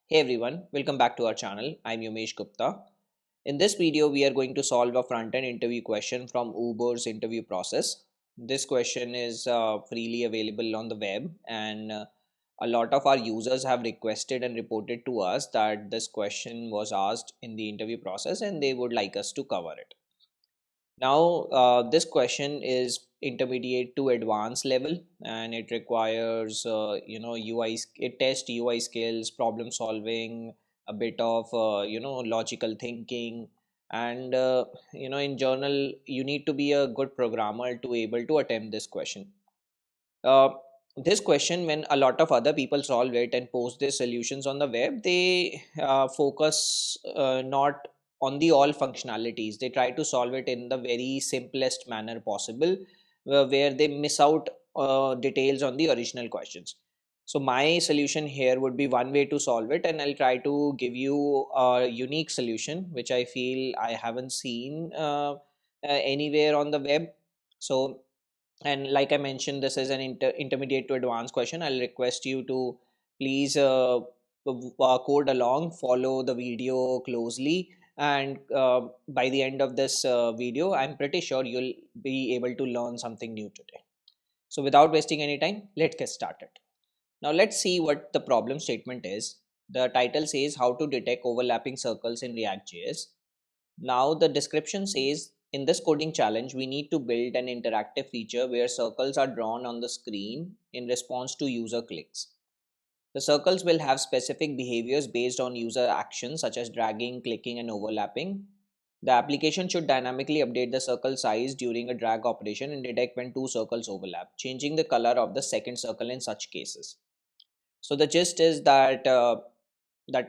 Hey everyone, welcome back to our channel. I'm Yomesh Gupta. In this video, we are going to solve a front-end interview question from Uber's interview process. This question is freely available on the web, and a lot of our users have requested and reported to us that this question was asked in the interview process and they would like us to cover it. Now, this question is intermediate to advanced level, and it requires, it tests UI skills, problem solving, a bit of, logical thinking, and in general, you need to be a good programmer to able to attempt this question. Uh, this question, when a lot of other people solve it and post their solutions on the web, they focus not on the all functionalities. They try to solve it in the very simplest manner possible, where they miss out details on the original questions. So my solution here would be one way to solve it, and I'll try to give you a unique solution which I feel I haven't seen anywhere on the web. So, and like I mentioned, this is an intermediate to advanced question. I'll request you to please code along, follow the video closely, and by the end of this video, I'm pretty sure you'll be able to learn something new today. So without wasting any time, let's get started. Now let's see what the problem statement is. The title says how to detect overlapping circles in React.js. Now the description says, in this coding challenge, we need to build an interactive feature where circles are drawn on the screen in response to user clicks. The circles will have specific behaviors based on user actions such as dragging, clicking, and overlapping. The application should dynamically update the circle size during a drag operation and detect when two circles overlap, changing the color of the second circle in such cases. So the gist is that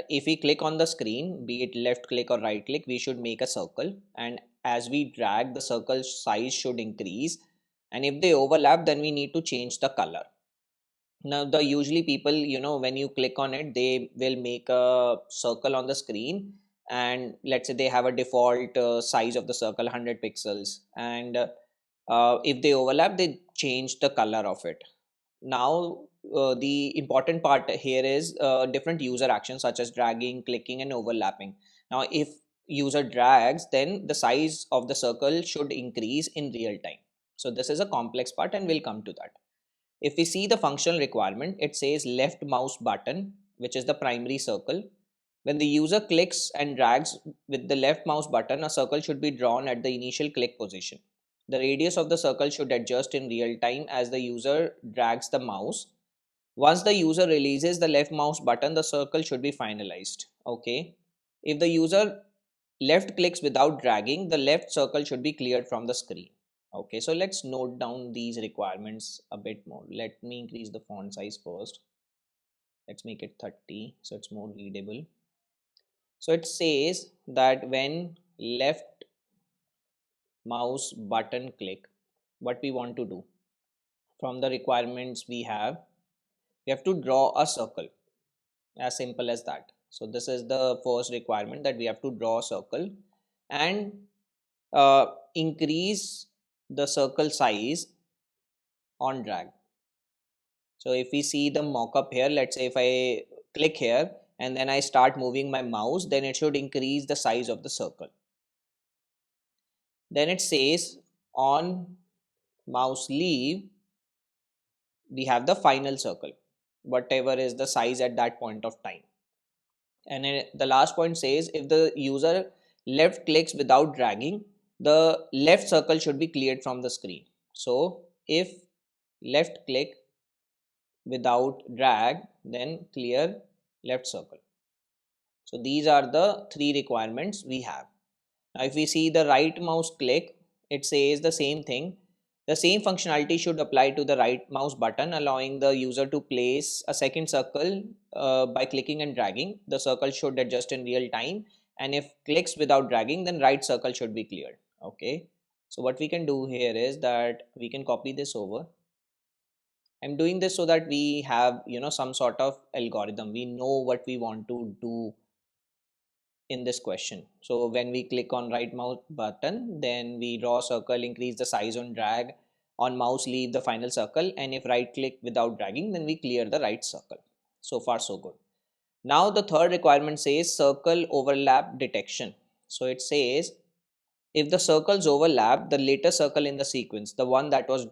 if we click on the screen, be it left click or right click, we should make a circle, and as we drag, the circle size should increase, and if they overlap, then we need to change the color. Now the usually people, when you click on it, they will make a circle on the screen, and let's say they have a default size of the circle 100 pixels, and if they overlap, they change the color of it. Now the important part here is different user actions such as dragging, clicking, and overlapping. Now if user drags, then the size of the circle should increase in real time. So this is a complex part, and we'll come to that. If we see the functional requirement, it says left mouse button, which is the primary circle. When the user clicks and drags with the left mouse button, a circle should be drawn at the initial click position. The radius of the circle should adjust in real time as the user drags the mouse. Once the user releases the left mouse button, the circle should be finalized. Okay. If the user left clicks without dragging, the left circle should be cleared from the screen. Okay, so let's note down these requirements a bit more. Let me increase the font size first. Let's make it 30 so it's more readable. So it says that when left mouse button click, what we want to do from the requirements we have to draw a circle, as simple as that. So this is the first requirement, that we have to draw a circle and increase the circle size on drag. So if we see the mockup here, let's say if I click here and then I start moving my mouse, then it should increase the size of the circle. Then it says on mouse leave, we have the final circle, whatever is the size at that point of time. And the last point says if the user left clicks without dragging, the left circle should be cleared from the screen. So if left click without drag, then clear left circle. So these are the three requirements we have. Now if we see the right mouse click, it says the same thing. The same functionality should apply to the right mouse button, allowing the user to place a second circle by clicking and dragging. The circle should adjust in real time, and if clicks without dragging, then right circle should be cleared. Okay, so what we can do here is that we can copy this over. I'm doing this so that we have, some sort of algorithm. We know what we want to do in this question. So when we click on right mouse button, then we draw a circle, increase the size on drag, on mouse leave the final circle, and if right click without dragging, then we clear the right circle. So far so good. Now the third requirement says circle overlap detection. So it says if the circles overlap, the later circle in the sequence, the one that was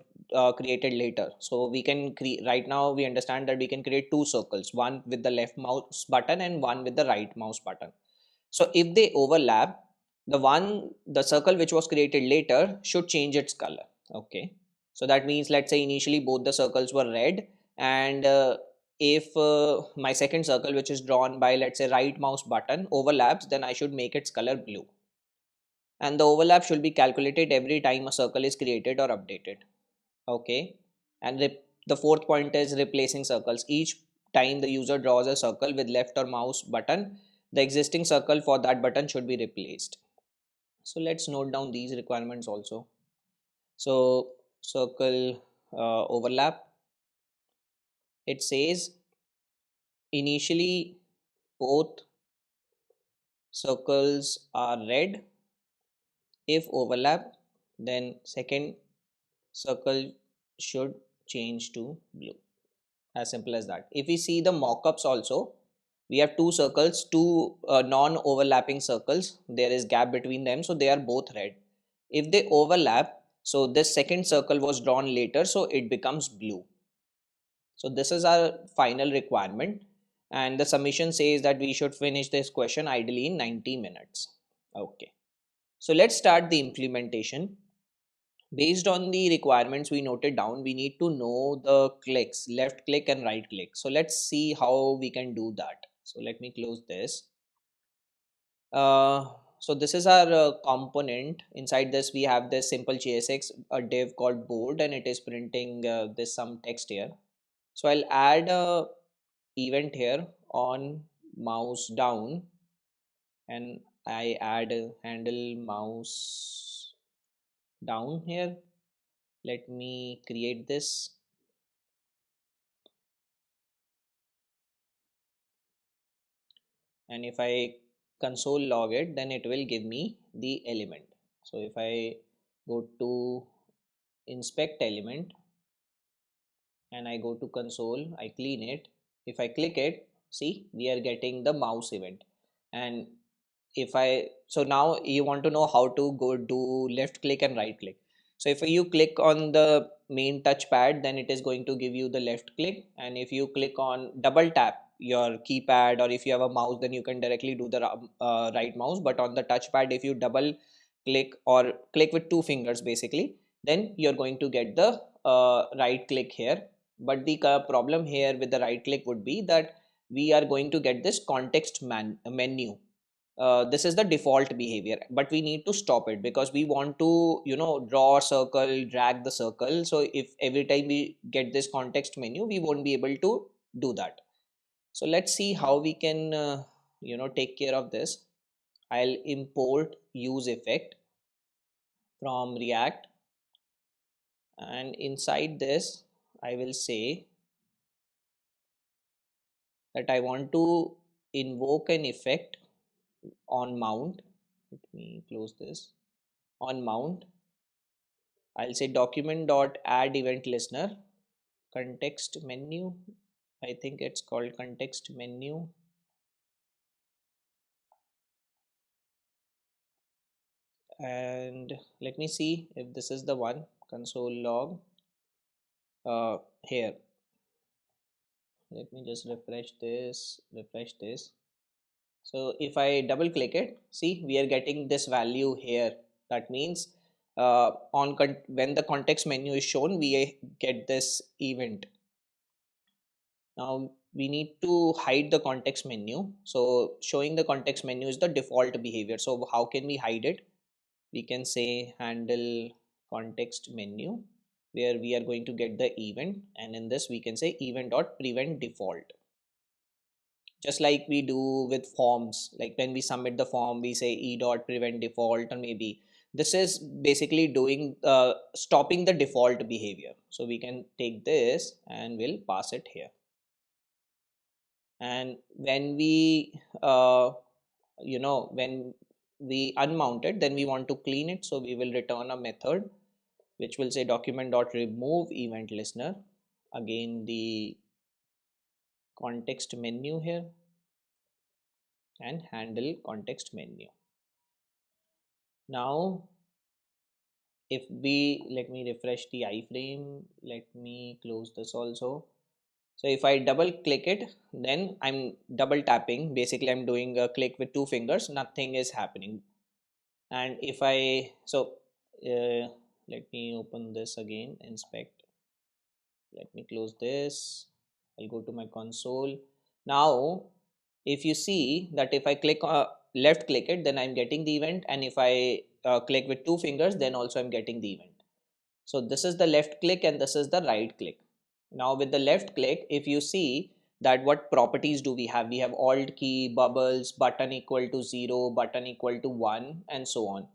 created later. So we can create, right now we understand that we can create two circles, one with the left mouse button and one with the right mouse button. So if they overlap, the circle which was created later should change its color. Okay. So that means, let's say initially both the circles were red, and if my second circle, which is drawn by, let's say, right mouse button, overlaps, then I should make its color blue. And the overlap should be calculated every time a circle is created or updated. Okay. And the fourth point is replacing circles. Each time the user draws a circle with left or mouse button, the existing circle for that button should be replaced. So let's note down these requirements also. So circle overlap, it says initially both circles are red. If overlap, then second circle should change to blue. As simple as that. If we see the mockups also, we have two circles, two non-overlapping circles. There is gap between them, so they are both red. If they overlap, so this second circle was drawn later, so it becomes blue. So this is our final requirement, and the submission says that we should finish this question ideally in 90 minutes. Okay. So let's start the implementation. Based on the requirements we noted down, we need to know the clicks, left click and right click. So let's see how we can do that. So let me close this. So this is our component. Inside this we have this simple JSX, a div called board, and it is printing this some text here. So I'll add a event here on mouse down, and I add a handle mouse down here. Let me create this. And if I console log it, then it will give me the element. So if I go to inspect element and I go to console, I clean it. If I click it, see, we are getting the mouse event. And if I, so now you want to know how to go do left click and right click. So if you click on the main touchpad, then it is going to give you the left click, and if you click on double tap your keypad, or if you have a mouse, then you can directly do the right mouse. But on the touchpad, if you double click or click with two fingers basically, then you're going to get the right click here. But the problem here with the right click would be that we are going to get this context menu. This is the default behavior, but we need to stop it because we want to, draw a circle, drag the circle. So if every time we get this context menu, we won't be able to do that. So let's see how we can take care of this. I'll import use effect from React, and inside this I will say that I want to invoke an effect on mount. Let me close this. On mount, I'll say document dot add event listener context menu. I think it's called context menu. And let me see if this is the one. Console log here. Let me just refresh this. So if I double click it, see, we are getting this value here. That means when the context menu is shown, we get this event. Now we need to hide the context menu. So showing the context menu is the default behavior. So how can we hide it? We can say handle context menu, where we are going to get the event, and in this we can say event dot prevent default. Just like we do with forms, like when we submit the form, we say e dot prevent default, or maybe this is basically doing stopping the default behavior. So we can take this and we'll pass it here. And when we when we unmount it, then we want to clean it, so we will return a method which will say document dot remove event listener, again the context menu here, and handle context menu. Now if we, let me refresh the iframe, let me close this also. So if I double click it, then I'm double tapping, basically I'm doing a click with two fingers, nothing is happening. And if I, so let me open this again, inspect, let me close this, I'll go to my console. Now if you see that if I click left click it, then I'm getting the event, and if I click with two fingers, then also I'm getting the event. So this is the left click and this is the right click. Now with the left click, if you see that what properties do we have? We have alt key, bubbles, button equal to 0, button equal to 1, and so on.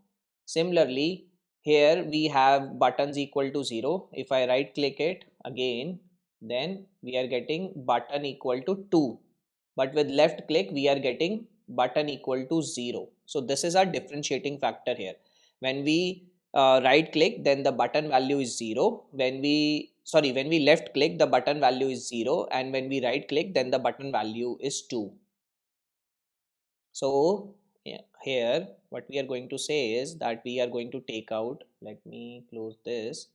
Similarly, here we have buttons equal to 0. If I right click it again, then we are getting button equal to 2. But with left click, we are getting button equal to 0. So this is our differentiating factor here. When we right click, then the button value is 0. When we left click, the button value is 0, and when we right click, then the button value is 2. So yeah, here what we are going to say is that we are going to take out, let me close this,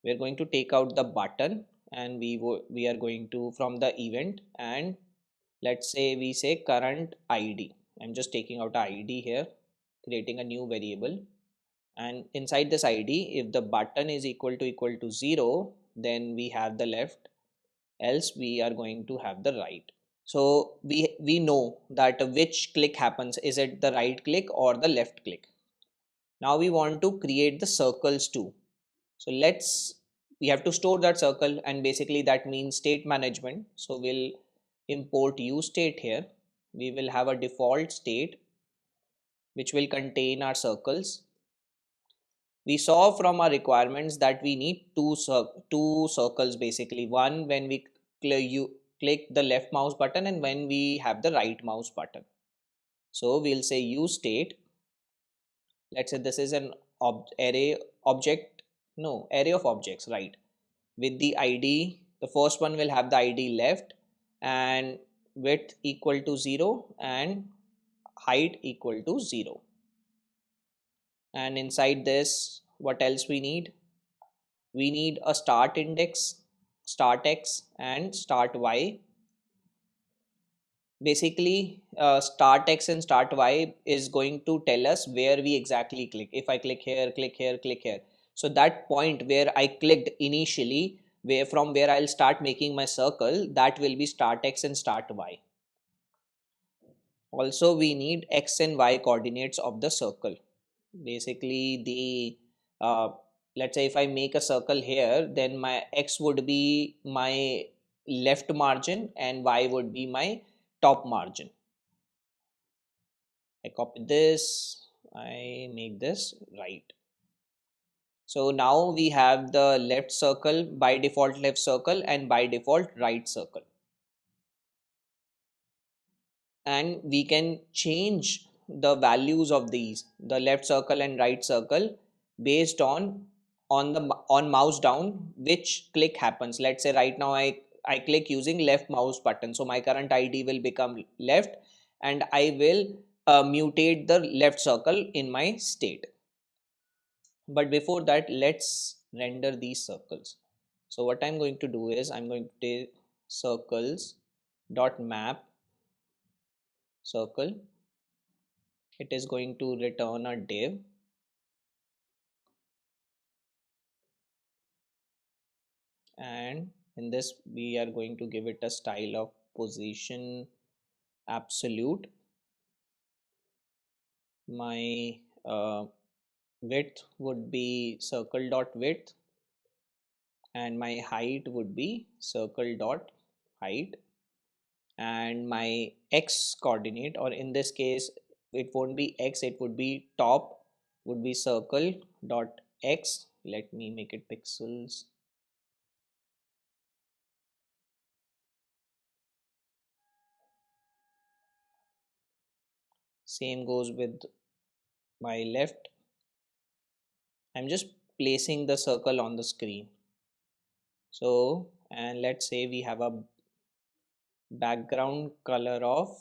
we are going to take out the button, and we are going to from the event, and let's say we say current id. I'm just taking out id here, creating a new variable, and inside this id, if the button is equal to 0, then we have the left, else we are going to have the right. So we know that which click happens, is it the right click or the left click. Now we want to create the circles too. So we have to store that circle, and basically that means state management. So we'll import use state here. We will have a default state which will contain our circles. We saw from our requirements that we need two circles, basically one when we click the left mouse button and when we have the right mouse button. So we'll say use state, let's say this is an array object, no, array of objects, right? With the id, the first one will have the id left, and width equal to 0 and height equal to 0. And inside this, what else we need? We need a start index, start x and start y. Basically start x and start y is going to tell us where we exactly click. If I click here, click here, click here, so that point where I clicked initially, where from where I'll start making my circle, that will be start x and start y. Also we need x and y coordinates of the circle. Basically the let's say if I make a circle here, then my x would be my left margin and y would be my top margin. I copy this, I make this right. So now we have the left circle, by default left circle, and by default right circle. And we can change the values of these, the left circle and right circle, based on mouse down which click happens. Let's say right now I click using left mouse button, so my current id will become left, and I will mutate the left circle in my state. But before that, let's render these circles. So what I'm going to do is I'm going to take circles dot map circle. It is going to return a div, and in this we are going to give it a style of position absolute. My width would be circle dot width, and my height would be circle dot height, and my x coordinate, or in this case it won't be x, it would be top, would be circle dot x. Let me make it pixels. Same goes with my left. I'm just placing the circle on the screen. So, and let's say we have a background color of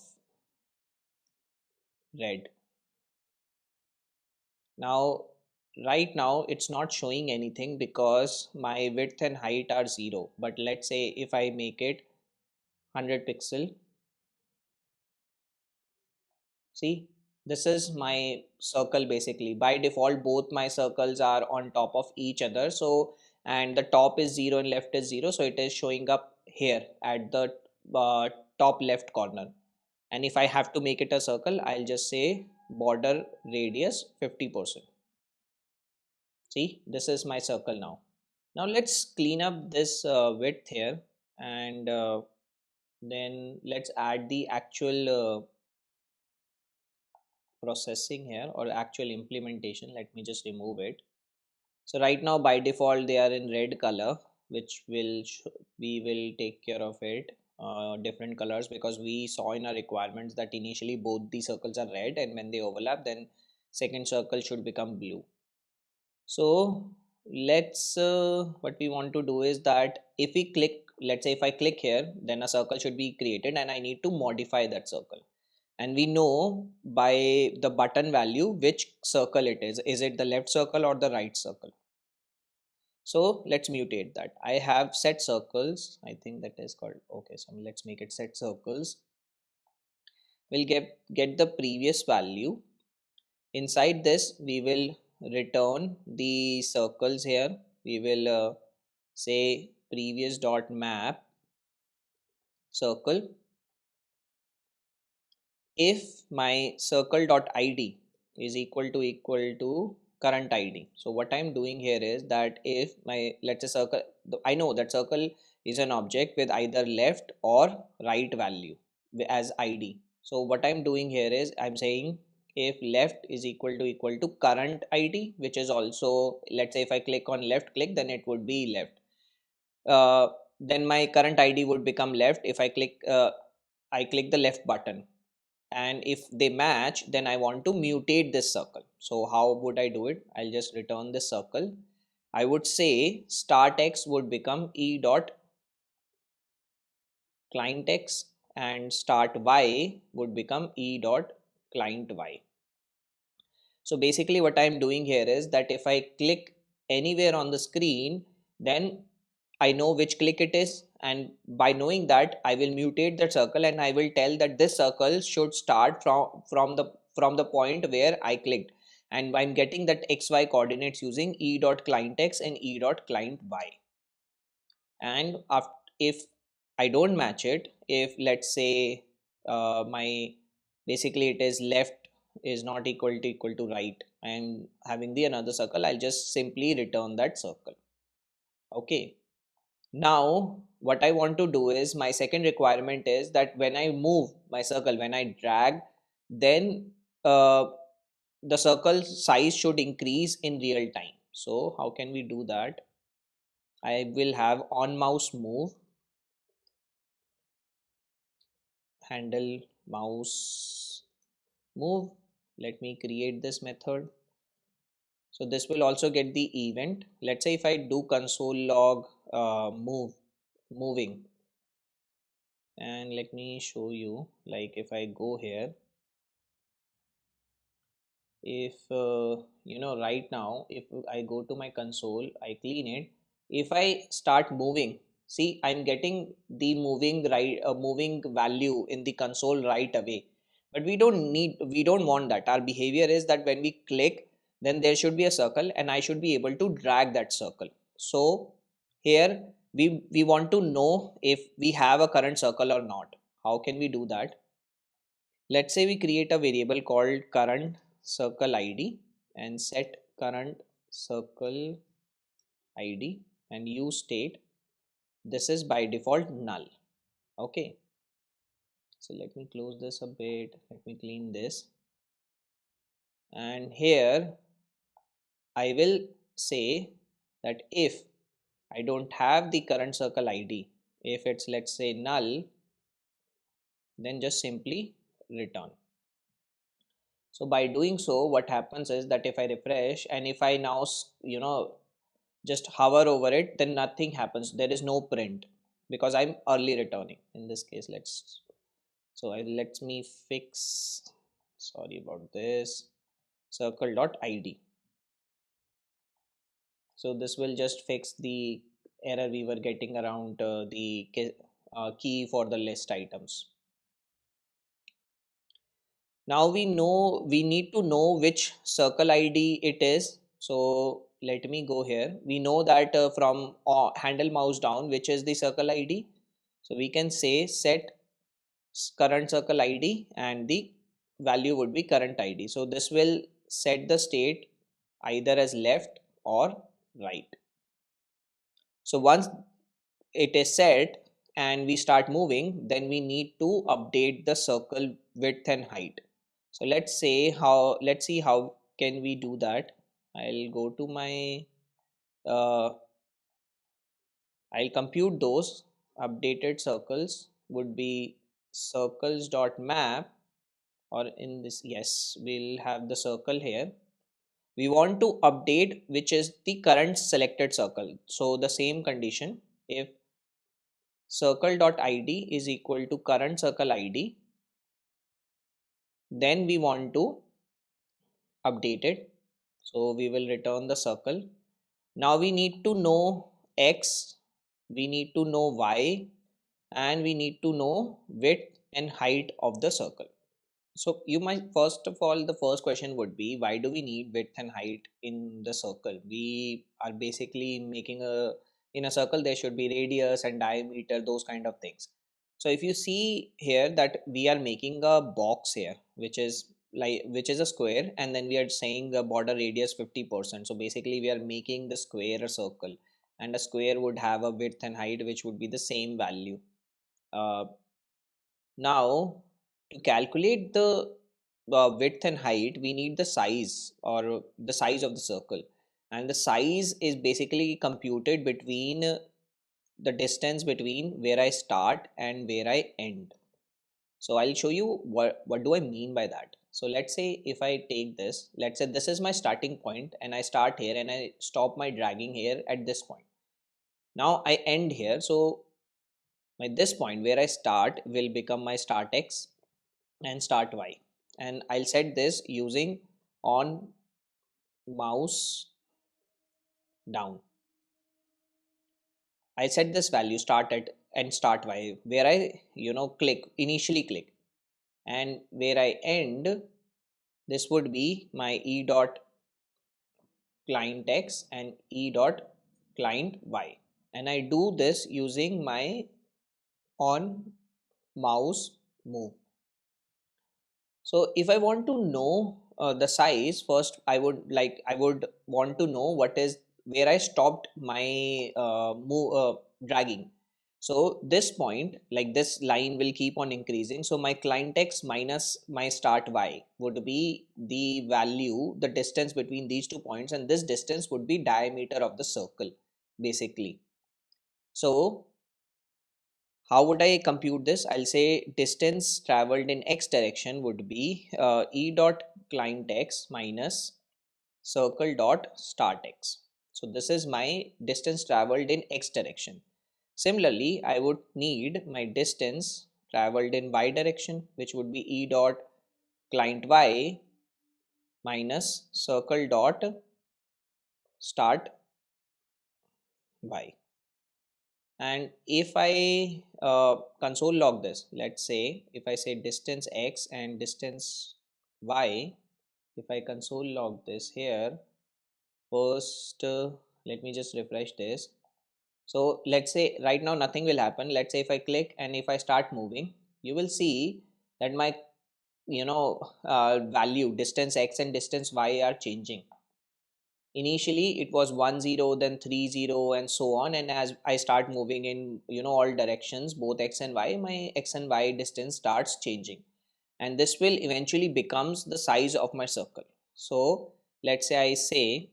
red. Now, right now it's not showing anything because my width and height are 0. But let's say if I make it 100 pixel, see, this is my circle basically. By default, both my circles are on top of each other. So, and the top is 0 and left is 0. So it is showing up here at the uh, top left corner. And if I have to make it a circle, I'll just say border radius 50%. See, this is my circle now. Now let's clean up this width here, and then let's add the actual processing here, or actual implementation. Let me just remove it. So right now by default they are in red color, which we will take care of it different colors, because we saw in our requirements that initially both the circles are red, and when they overlap then second circle should become blue. So let's what we want to do is that if we click, let's say if I click here, then a circle should be created and I need to modify that circle. And we know by the button value which circle it is. Is it the left circle or the right circle? So let's mutate that. I have set circles. I think that is called, okay, so let's make it set circles. We'll get the previous value. Inside this, we will return the circles here. We will say previous dot map circle. If my circle dot id is equal to current id. So what I'm doing here is that if my, let's say circle, I know that circle is an object with either left or right value as id. So what I'm doing here is I'm saying if left is equal to current id, which is also, let's say if I click on left click, then it would be left. Then my current id would become left if I click the left button. And if they match, then I want to mutate this circle. So how would I do it? I'll just return this circle. I would say start x would become e dot client x, and start y would become e dot client y. So basically what I'm doing here is that if I click anywhere on the screen, then I know which click it is, and by knowing that I will mutate that circle and I will tell that this circle should start from the point where I clicked, and I'm getting that xy coordinates using e dot client x and e dot client y. And if I don't match it, if let's say my basically it is left is not equal to right, I am having the another circle, I'll just simply return that circle. Okay, now what I want to do is my second requirement is that when I move my circle, when I drag, then uh, the circle size should increase in real time. So how can we do that? I will have on mouse move, handle mouse move. Let me create this method. So this will also get the event. Let's say if I do console log moving, and let me show you, like if I go here, if right now if I go to my console, I clean it, if I start moving, see I'm getting the moving value in the console right away. But we don't want that. Our behavior is that when we click, then there should be a circle and I should be able to drag that circle. So here we want to know if we have a current circle or not. How can we do that? Let's say we create a variable called current circle id and set current circle id and use state. This is by default null. Okay, so let me close this a bit. Let me clean this. And here I will say that if I don't have the current circle id, if it's let's say null, then just simply return. So by doing so, what happens is that if I refresh and if I now just hover over it, then nothing happens. There is no print because I'm early returning in this case. Let me fix sorry about this, circle dot id. So this will just fix the error we were getting around the key for the list items. Now we know we need to know which circle id it is. So let me go here. We know that from handle mouse down which is the circle id. So we can say set current circle id and the value would be current id. So this will set the state either as left or right. So once it is set and we start moving, then we need to update the circle width and height. So let's see how can we do that. I'll go to my uh, I'll compute those updated circles would be circles dot map, or in this, yes, we'll have the circle here. We want to update which is the current selected circle. So the same condition, if circle dot id is equal to current circle id, then we want to update it. So we will return the circle. Now we need to know x, we need to know y, and we need to know width and height of the circle. So you might, first of all, the first question would be, why do we need width and height in the circle? We are basically making a, in a circle there should be radius and diameter, those kind of things. So if you see here that we are making a box here which is which is a square, and then we are saying a border radius 50%. So basically we are making the square a circle, and a square would have a width and height which would be the same value. uh, Now, to calculate the width and height, we need the size, or the size of the circle. And the size is basically computed between the distance between where I start and where I end. So I'll show you what do I mean by that. So let's say if I take this, let's say this is my starting point and I start here and I stop my dragging here at this point. Now I end here. So my this point where I start will become my start x and start y, and I'll set this using on mouse down. I set this value start at and start y where I click initially click, and where I end this would be my e dot client x and e dot client y, and I do this using my on mouse move. So if I want to know the size, first I would want to know what is where I stopped my dragging. So this point, like this line will keep on increasing. So my client x minus my start y would be the value, the distance between these 2 points, and this distance would be diameter of the circle basically. So how would I compute this? I'll say distance traveled in x direction would be e dot client x minus circle dot start x. So this is my distance traveled in x direction. Similarly, I would need my distance traveled in y direction, which would be e dot client y minus circle dot start y. And if I console log this, let's say if I say distance x and distance y, if I console log this here, first let me just refresh this. So let's say right now nothing will happen. Let's say if I click and if I start moving, you will see that my value distance x and distance y are changing. Initially it was 1 0, then 3 0, and so on, and as I start moving in all directions, both x and y, my x and y distance starts changing, and this will eventually becomes the size of my circle. So let's say I say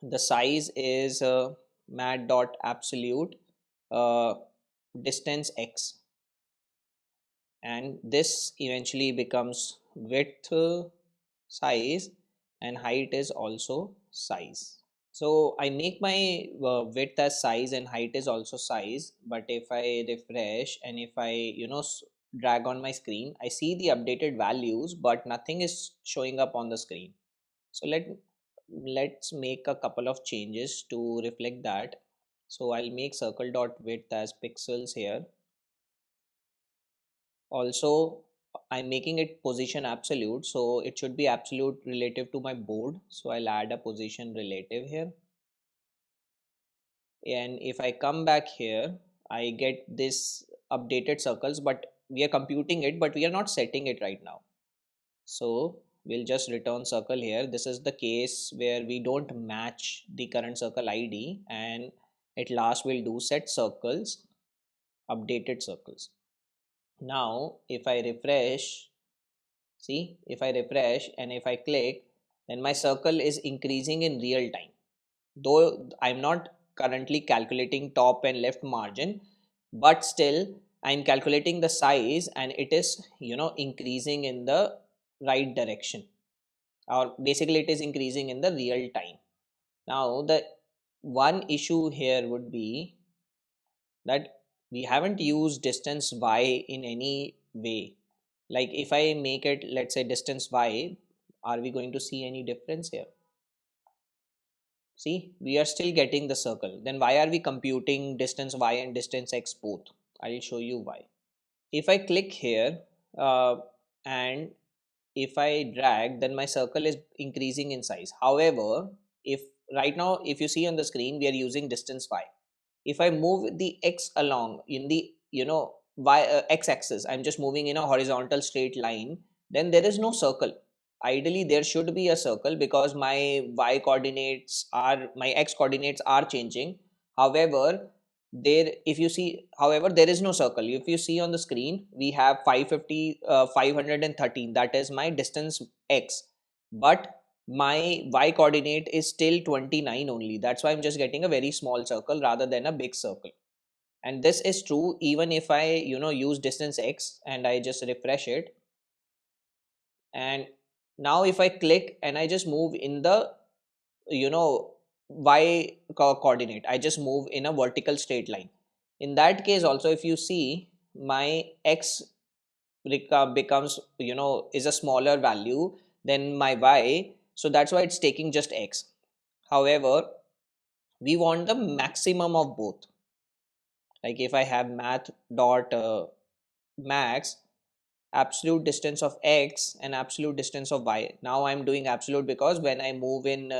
the size is mat dot absolute uh, distance x, and this eventually becomes width size, and height is also size. So I make my width as size and height is also size, but if I refresh and if I drag on my screen, I see the updated values, but nothing is showing up on the screen. So let's make a couple of changes to reflect that. So I'll make circle dot width as pixels here. Also, I'm making it position absolute, so it should be absolute relative to my board. So I'll add a position relative here. And if I come back here, I get this updated circles, but we are computing it, but we are not setting it right now. So we'll just return circle here. This is the case where we don't match the current circle ID, and at last we'll do set circles, updated circles. Now if I refresh, see, if I refresh and if I click, then my circle is increasing in real time. Though I'm not currently calculating top and left margin, but still I'm calculating the size and it is, increasing in the right direction, or basically it is increasing in the real time. Now the one issue here would be that we haven't used distance y in any way. Like if I make it, let's say, distance y, are we going to see any difference here? See, we are still getting the circle. Then why are we computing distance y and distance x both? I'll show you why. If I click here, and if I drag, then my circle is increasing in size. However, if right now, if you see on the screen, we are using distance y. If I move the x along in the, y x axis, I'm just moving in a horizontal straight line, then there is no circle. Ideally there should be a circle because my y coordinates are, my x coordinates are changing. However, there, if you see, however, there is no circle. If you see on the screen, we have 550, 513, that is my distance x, but my y coordinate is still 29 only. That's why I'm just getting a very small circle rather than a big circle. And this is true even if I, use distance x and I just refresh it. And now if I click and I just move in the, you know coordinate, I just move in a vertical straight line. In that case also, if you see, my x becomes, is a smaller value than my y, so that's why it's taking just x. However, we want the maximum of both. Like if I have math dot max absolute distance of x and absolute distance of y. Now I'm doing absolute because when I move in,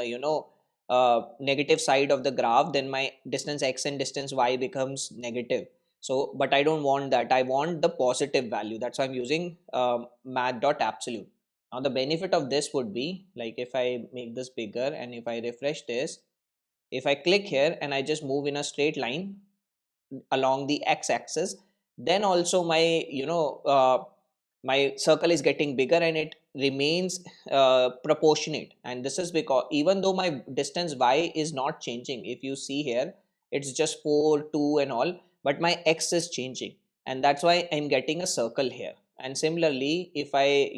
negative side of the graph, then my distance x and distance y becomes negative. So but I don't want that, I want the positive value. That's why I'm using math dot absolute. Now the benefit of this would be, like if I make this bigger and if I refresh this, if I click here and I just move in a straight line along the x-axis, then also my, my circle is getting bigger and it remains proportionate. And this is because even though my distance y is not changing, if you see here, it's just 4 2 and all, but my x is changing, and that's why I'm getting a circle here. And similarly, if I,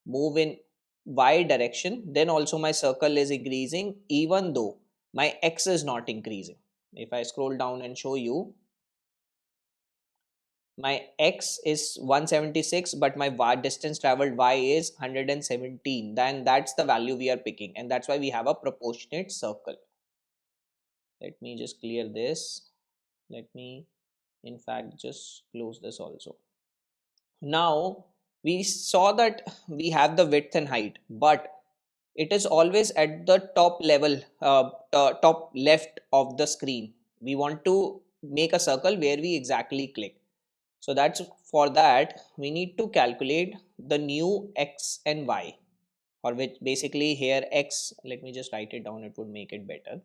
move in y direction, then also my circle is increasing even though my x is not increasing. If I scroll down and show you, my x is 176, but my distance traveled y is 117. Then that's the value we are picking, and that's why we have a proportionate circle. Let me just clear this. Let me in fact just close this also. Now we saw that we have the width and height, but it is always at the top level, top left of the screen. We want to make a circle where we exactly click. So that's, for that we need to calculate the new x and y, or which basically here x, let me just write it down, it would make it better.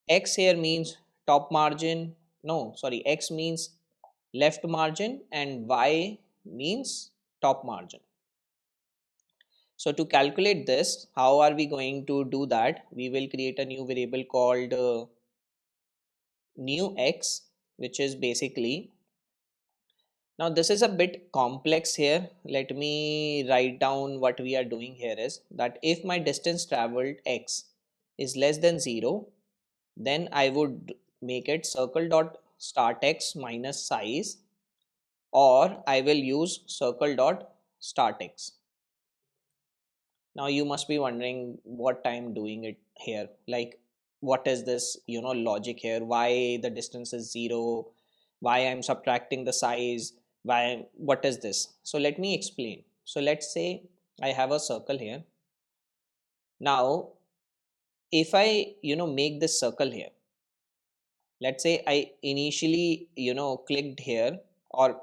X here means top margin, no sorry, x means left margin and y means top margin. So to calculate this, how are we going to do that? We will create a new variable called new x, which is basically, now this is a bit complex here. Let me write down what we are doing here is that if my distance traveled x is less than 0, then I would make it circle dot start x minus size or I will use circle dot start x. Now you must be wondering what I'm doing it here. Like, what is this, logic here? Why the distance is 0? Why I'm subtracting the size? What is this? So let me explain. So let's say I have a circle here. Now, if I, make this circle here, let's say I initially, clicked here, or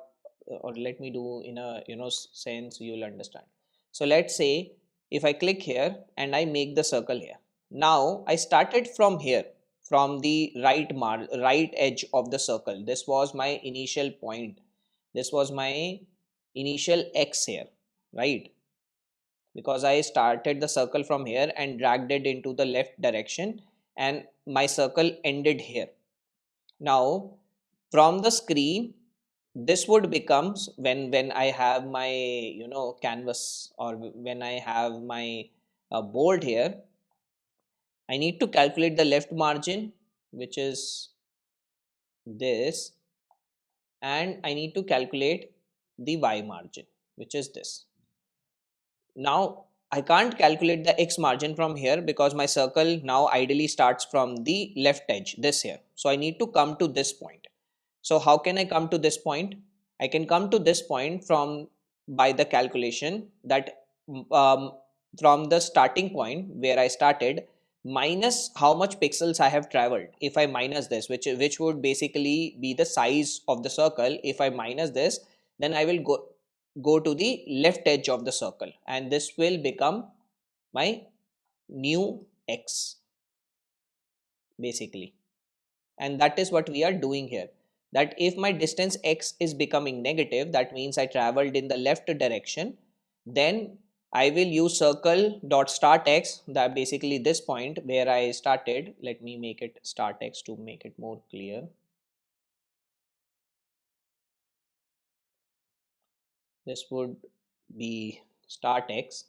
let me do in a, sense you'll understand. So let's say if I click here and I make the circle here, now I started from here, from the right edge of the circle. This was my initial point. This was my initial x here, right? Because I started the circle from here and dragged it into the left direction, and my circle ended here. Now from the screen, this would becomes when I have my, canvas, or when I have my board here, I need to calculate the left margin, which is this, and I need to calculate the y margin, which is this. Now I can't calculate the x margin from here because my circle now ideally starts from the left edge, this here. So I need to come to this point. So how can I come to this point? I can come to this point from by the calculation that, um, from the starting point where I started minus how much pixels I have traveled. If I minus this, which would basically be the size of the circle, if I minus this, then I will go to the left edge of the circle, and this will become my new x basically. And that is what we are doing here, that if my distance x is becoming negative, that means I traveled in the left direction, then I will use circle dot start x, that basically this point where I started. Let me make it start x to make it more clear. This would be start x.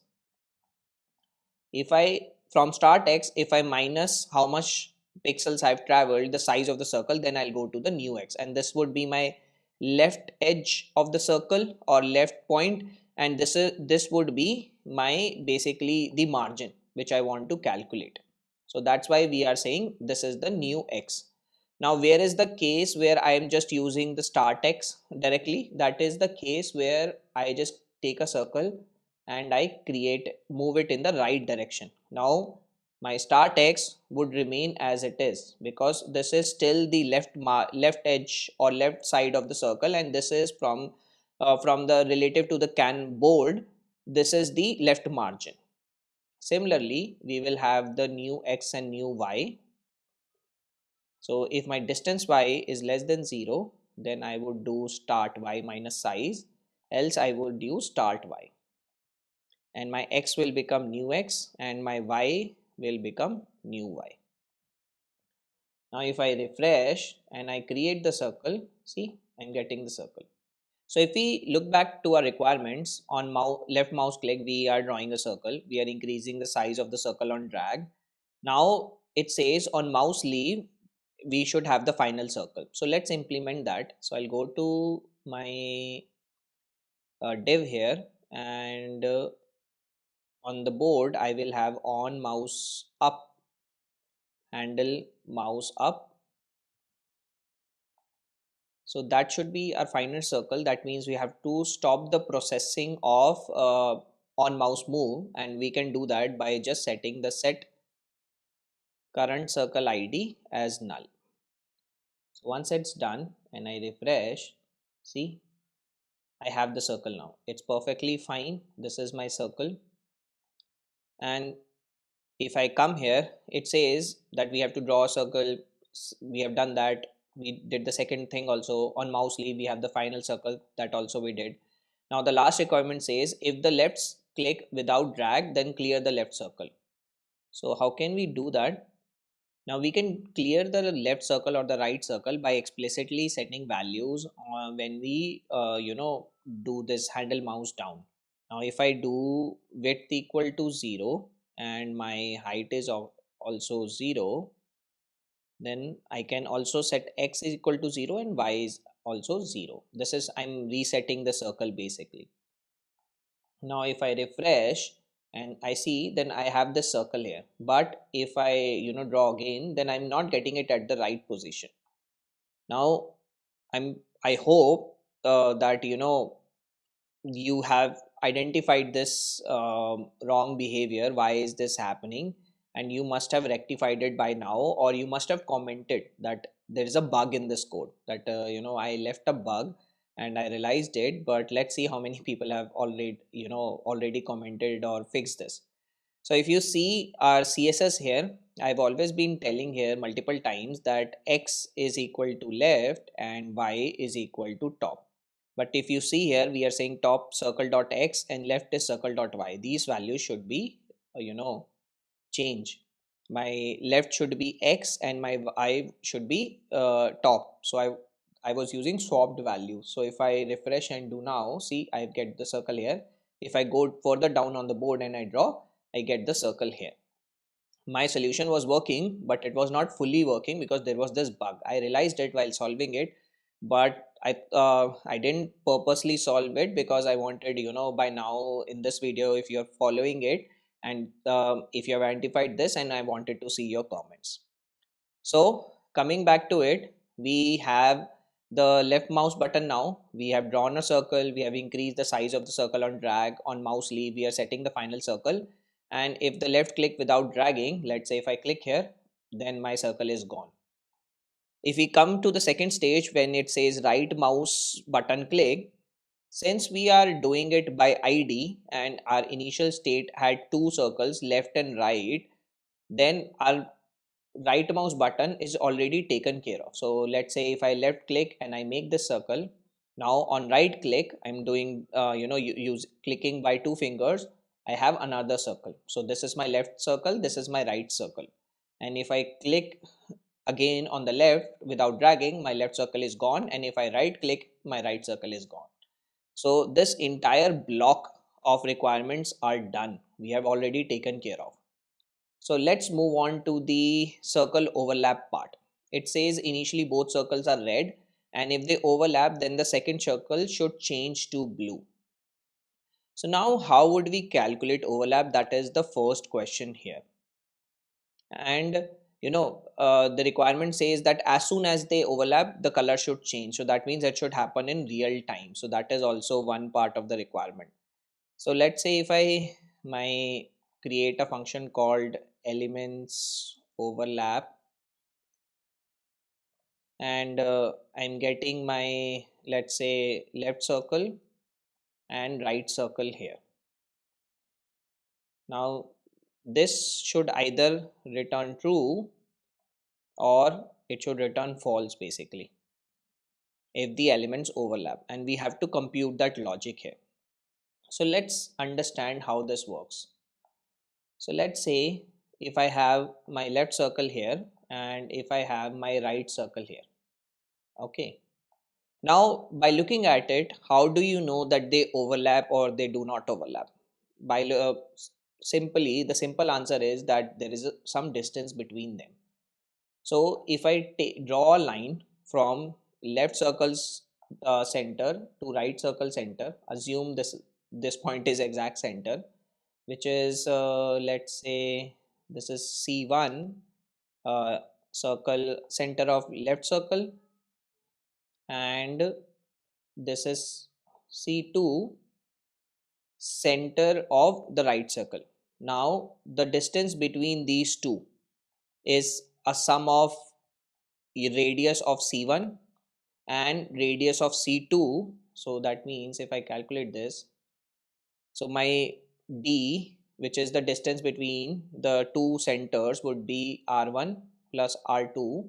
If I, from start x, if I minus how much pixels I've traveled, the size of the circle, then I'll go to the new x, and this would be my left edge of the circle or left point, and this would be my basically the margin which I want to calculate. So that's why we are saying this is the new x. Now where is the case where I am just using the start x directly? That is the case where I just take a circle and I move it in the right direction. Now my start x would remain as it is because this is still the left edge or left side of the circle, and this is from the relative to the can board, this is the left margin. Similarly, we will have the new x and new y. So if my distance y is less than 0, then I would do start y minus size, else I would use start y, and my x will become new x and my y will become new y. Now if I refresh and I create the circle, see, I'm getting the circle. So if we look back to our requirements, on left mouse click we are drawing a circle, we are increasing the size of the circle on drag. Now it says on mouse leave we should have the final circle. So let's implement that. So I'll go to my div here, and on the board I will have on mouse up, handle mouse up. So that should be our final circle. That means we have to stop the processing of on mouse move, and we can do that by just setting the set current circle id as null. So once it's done and I refresh, see, I have the circle now. It's perfectly fine. This is my circle. And if I come here, it says that we have to draw a circle. We have done that. We did the second thing also. On mouse leave we have the final circle, that also we did. Now the last requirement says if the left click without drag, then clear the left circle. So how can we do that? Now we can clear the left circle or the right circle by explicitly setting values when we do this handle mouse down. Now if I do width equal to 0 and my height is also 0, then I can also set x is equal to 0 and y is also 0. This is, I'm resetting the circle basically. Now if I refresh and I see, then I have this circle here, but if I draw again, then I'm not getting it at the right position. Now I hope that you have identified this wrong behavior. Why is this happening? And you must have rectified it by now, or you must have commented that there is a bug in this code, that I left a bug and I realized it. But let's see how many people have already commented or fixed this. So if you see our CSS here, I've always been telling here multiple times that x is equal to left and y is equal to top. But if you see here, we are saying top circle dot x and left is circle dot y. These values should be, change. My left should be x and my y should be top. So I was using swapped value. So if I refresh and do now, see, I get the circle here. If I go further down on the board and I draw, I get the circle here. My solution was working, but it was not fully working because there was this bug. I realized it while solving it, but I didn't purposely solve it because I wanted, by now in this video, if you're following it and if you have identified this, and I wanted to see your comments. So coming back to it, we have the left mouse button. Now we have drawn a circle, we have increased the size of the circle on drag. On mouse leave, we are setting the final circle. And if the left click without dragging, let's say if I click here, then my circle is gone. If we come to the second stage, when it says right mouse button click, since we are doing it by ID and our initial state had two circles, left and right, then our right mouse button is already taken care of. So let's say if I left click and I make this circle, now on right click, I'm doing use clicking by two fingers, I have another circle. So this is my left circle, this is my right circle. And if I click again on the left without dragging, my left circle is gone. And if I right click, my right circle is gone. So this entire block of requirements are done, we have already taken care of. So let's move on to the circle overlap part. It says initially both circles are red, and if they overlap, then the second circle should change to blue. So now how would we calculate overlap? That is the first question here. And the requirement says that as soon as they overlap, the color should change. So that means it should happen in real time. So that is also one part of the requirement. So let's say if I my create a function called elements overlap, and I'm getting my, let's say, left circle and right circle here. Now this should either return true or it should return false basically if the elements overlap, and we have to compute that logic here. So let's understand how this works. So let's say if I have my left circle here and if I have my right circle here. Okay. Now, by looking at it, how do you know that they overlap or they do not overlap? By simply, the simple answer is that there is some distance between them. So if I draw a line from left circle's center to right circle center, assume this point is exact center, which is let's say this is C1, circle center of left circle, and this is C2, center of the right circle. Now the distance between these two is a sum of radius of C1 and radius of C2. So that means if I calculate this, so my D, which is the distance between the two centers, would be R1 plus R2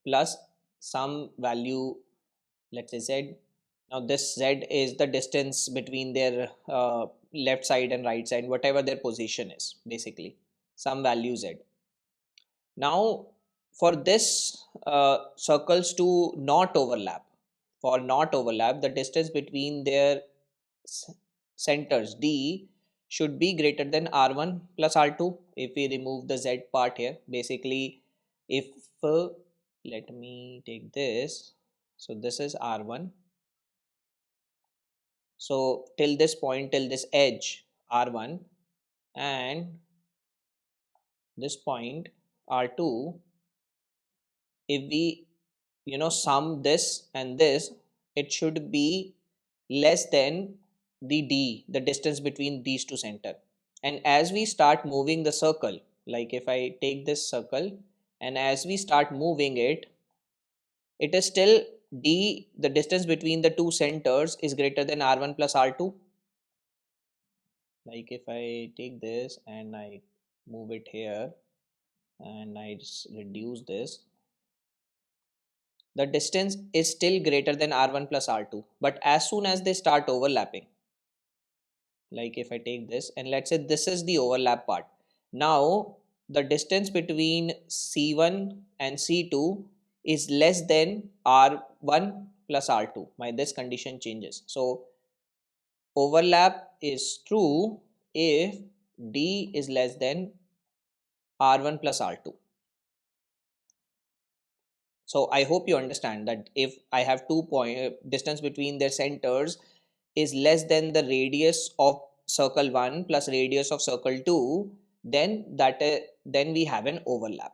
plus some value, let's say Z. Now this Z is the distance between their left side and right side, whatever their position is, basically some value Z. Now for this circles to not overlap, the distance between their centers D should be greater than R1 plus R2. If we remove the Z part here, basically if let me take this. So this is R1. So till this point, till this edge R1, and this point R2, if we sum this and this, it should be less than the d, the distance between these two center. And as we start moving the circle, like if I take this circle and as we start moving it, it is still d, the distance between the two centers is greater than r1 plus r2. Like if I take this and I move it here and I just reduce this, the distance is still greater than r1 plus r2. But as soon as they start overlapping, like if I take this and let's say this is the overlap part, now the distance between c1 and c2 is less than r1 plus r2. My this condition changes. So overlap is true if d is less than r1 plus r2. So I hope you understand that if I have 2 point distance between their centers is less than the radius of circle 1 plus radius of circle 2, then then we have an overlap.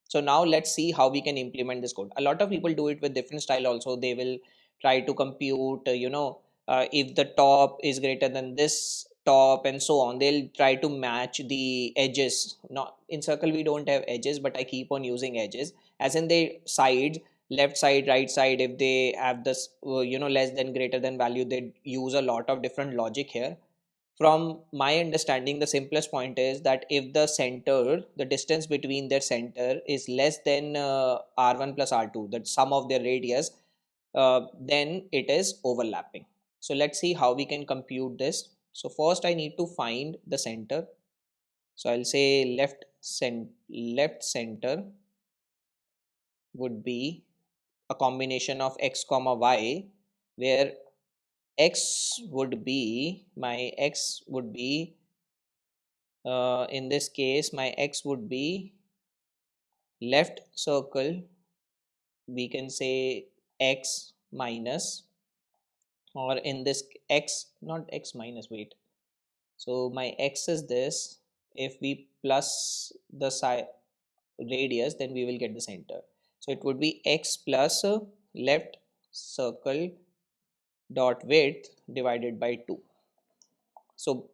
So now let's see how we can implement this code. A lot of people do it with different style also. They will try to compute, if the top is greater than this top and so on. They'll try to match the edges. Not in circle, we don't have edges, but I keep on using edges as in the sides, left side, right side. If they have this, less than greater than value, they use a lot of different logic here. From my understanding, the simplest point is that if the center, the distance between their center is less than r1 plus r2, that sum of their radius, then it is overlapping. So let's see how we can compute this. So first I need to find the center. So I'll say left center would be a combination of x comma y, where x would be my x would be in this case my x would be left circle, we can say x minus, or in this x, not x minus, wait, so my x is this. If we plus the side radius, then we will get the center. So it would be x plus left circle dot width divided by 2. So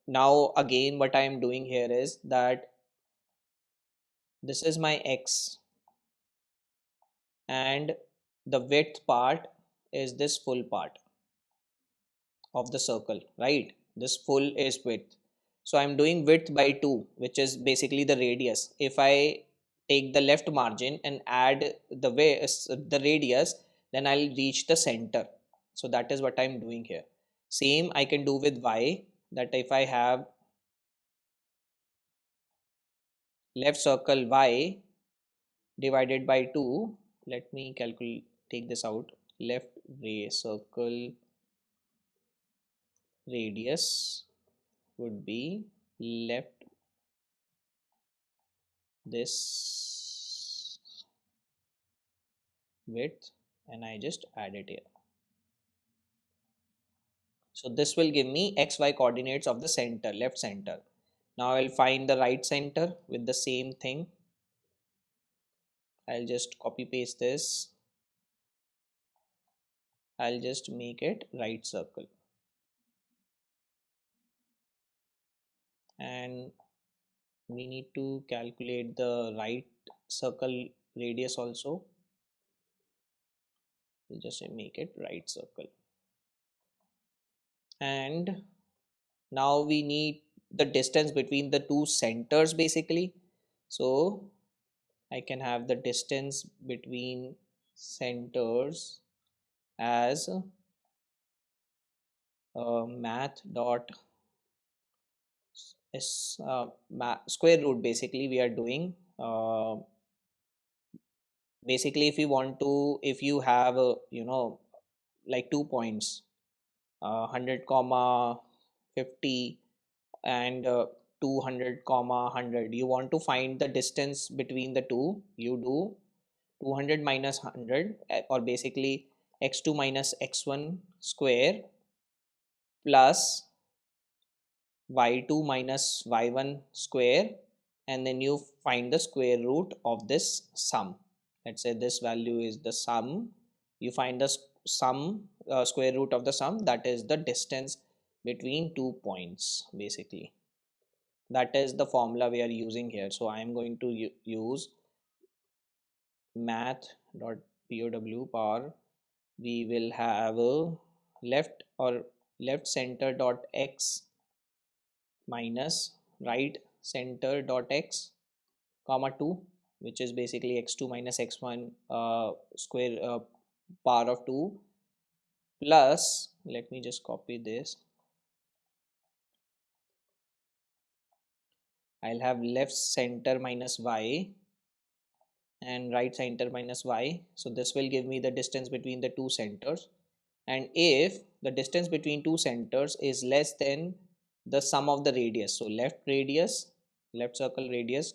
now again what I am doing here is that this is my x and the width part is this full part of the circle, right? This full is width. So I'm doing width by 2, which is basically the radius. If I take the left margin and add the radius, then I'll reach the center. So that is what I'm doing here. Same I can do with y, that if I have left circle y divided by 2, let me calculate, take this out. Left circle radius would be left this width, and I just add it here. So this will give me xy coordinates of the center, left center. Now I'll find the right center with the same thing. I'll just copy paste this. I'll just make it right circle, and we need to calculate the right circle radius also. We'll just make it right circle, and now we need the distance between the two centers basically. So I can have the distance between centers as math dot square root. Basically we are doing basically if you want to, if you have like 2 points, 100 comma 50 and 200 comma 100, you want to find the distance between the two, you do 200 minus 100 or basically x2 minus x1 square plus y2 minus y1 square, and then you find the square root of this sum. Let's say this value is the sum. You find the sum, square root of the sum, that is the distance between 2 points basically. That is the formula we are using here. So I am going to use math.pow power. We will have a left or left center dot x minus right center dot x comma 2, which is basically x2 minus x1 square power of 2, plus, let me just copy this, I'll have left center minus y and right center minus y. So this will give me the distance between the two centers, and if the distance between two centers is less than the sum of the radius, so left radius, left circle radius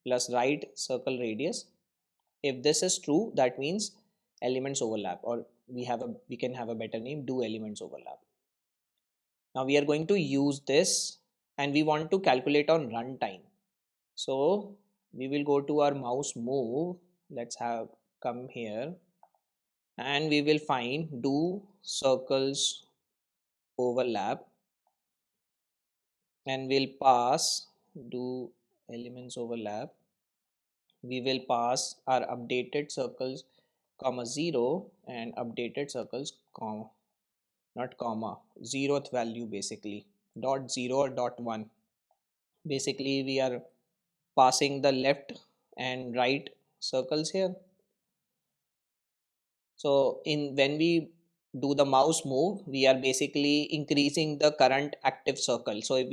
plus right circle radius, if this is true, that means elements overlap, or we can have a better name, do elements overlap. Now we are going to use this and we want to calculate on runtime. So we will go to our mouse move. Let's have come here and we will find do circles overlap, and we'll pass do elements overlap. We will pass our updated circles comma 0 and updated circles comma, not comma, zeroth value basically, dot 0 or dot 1. Basically we are passing the left and right circles here. So in when we do the mouse move, we are basically increasing the current active circle. So if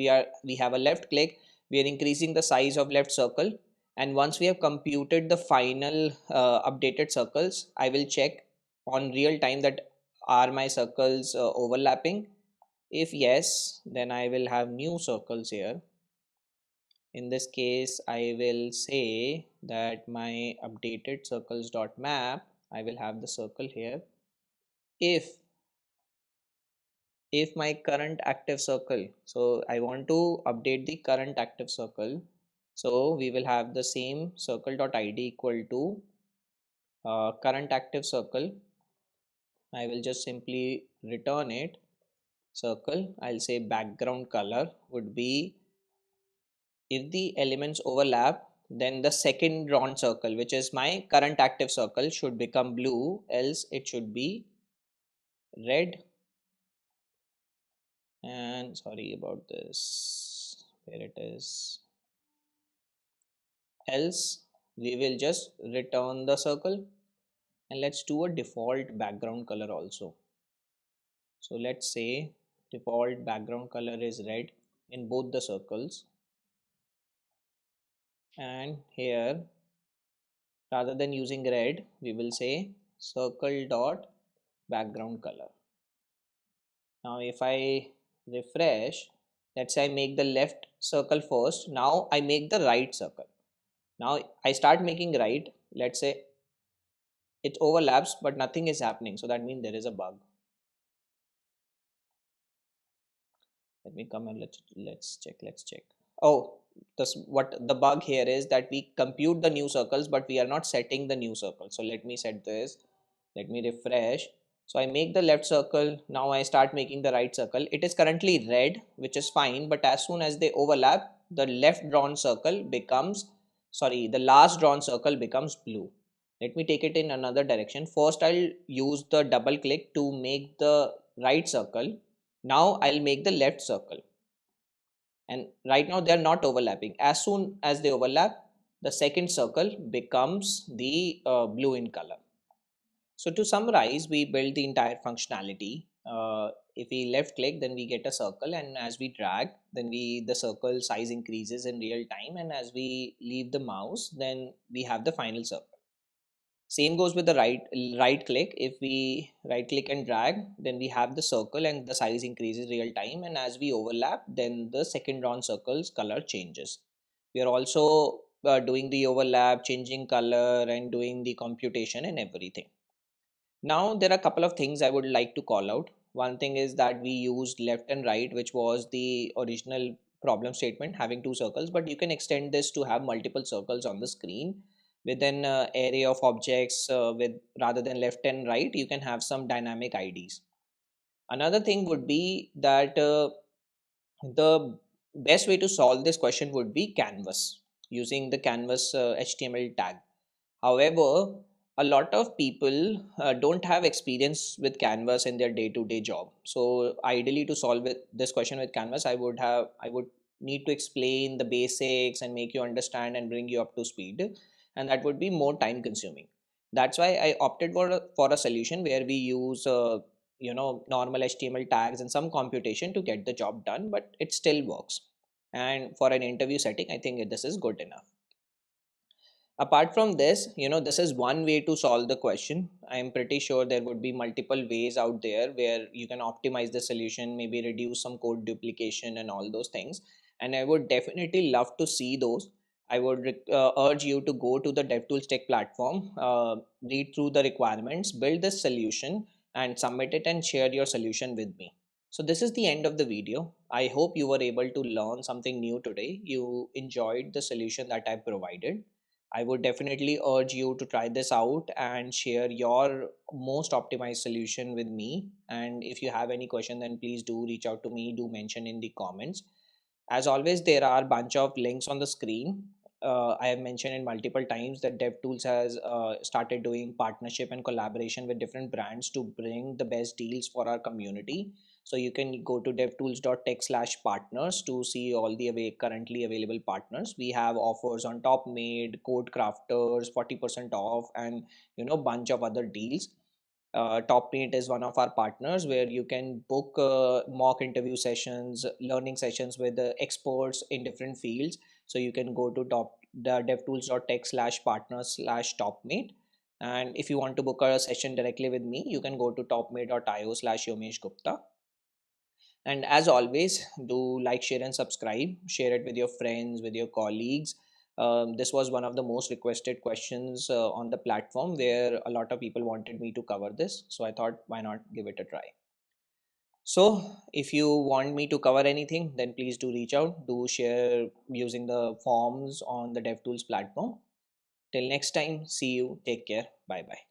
we have a left click, we are increasing the size of left circle, and once we have computed the final updated circles, I will check on real time that are my circles overlapping. If yes, then I will have new circles here. In this case, I will say that my updated circles dot map, I will have the circle here. If my current active circle, so I want to update the current active circle, so we will have the same circle dot id equal to current active circle. I will just simply return it circle. I'll say background color would be, if the elements overlap, then the second drawn circle, which is my current active circle, should become blue, else it should be red. And sorry about this, where it is, else we will just return the circle, and let's do a default background color also. So let's say default background color is red in both the circles, and here rather than using red we will say circle dot background color. Now if I refresh, let's say I make the left circle first, now I make the right circle. Now I start making right, let's say it overlaps but nothing is happening, so that means there is a bug. Let me come and let's check. Oh, this what the bug here is, that we compute the new circles but we are not setting the new circle. So let me set this, let me refresh. So I make the left circle, now I start making the right circle. It is currently red, which is fine, but as soon as they overlap, the left drawn circle becomes, sorry, the last drawn circle becomes blue. Let me take it in another direction. First I'll use the double click to make the right circle. Now I'll make the left circle, and right now they are not overlapping. As soon as they overlap, the second circle becomes the blue in color. So to summarize, we build the entire functionality. If we left click, then we get a circle, and as we drag, then the circle size increases in real time, and as we leave the mouse, then we have the final circle. Same goes with the right click. If we right click and drag, then we have the circle and the size increases real time, and as we overlap, then the second drawn circle's color changes. We are also doing the overlap, changing color, and doing the computation and everything. Now, there are a couple of things I would like to call out. One thing is that we used left and right, which was the original problem statement having two circles, but you can extend this to have multiple circles on the screen with an array of objects with rather than left and right, you can have some dynamic IDs. Another thing would be that the best way to solve this question would be canvas using the canvas HTML tag. However, a lot of people don't have experience with Canvas in their day-to-day job. So ideally, to solve this question with Canvas, I would need to explain the basics and make you understand and bring you up to speed, and that would be more time consuming. That's why I opted for a solution where we use normal HTML tags and some computation to get the job done, but it still works. And for an interview setting, I think this is good enough. Apart from this, this is one way to solve the question. I'm pretty sure there would be multiple ways out there where you can optimize the solution, maybe reduce some code duplication and all those things, and I would definitely love to see those. I would urge you to go to the DevTools Tech platform, read through the requirements, build this solution, and submit it and share your solution with me. So this is the end of the video. I hope you were able to learn something new today. You enjoyed the solution that I provided. I would definitely urge you to try this out and share your most optimized solution with me. And if you have any question, then please do reach out to me, do mention in the comments. As always, there are a bunch of links on the screen. I have mentioned in multiple times that DevTools has started doing partnership and collaboration with different brands to bring the best deals for our community. So you can go to devtools.tech/partners to see all the currently available partners. We have offers on TopMade, Code Crafters, 40% off, and bunch of other deals. TopMate is one of our partners where you can book mock interview sessions, learning sessions with the experts in different fields. So you can go to the devtools.tech/partners/topmate. And if you want to book a session directly with me, you can go to topmate.io/Yomesh Gupta. And as always, do like, share, and subscribe. Share it with your friends, with your colleagues. This was one of the most requested questions on the platform where a lot of people wanted me to cover this. So I thought, why not give it a try? So if you want me to cover anything, then please do reach out. Do share using the forms on the DevTools platform. Till next time, see you. Take care. Bye bye.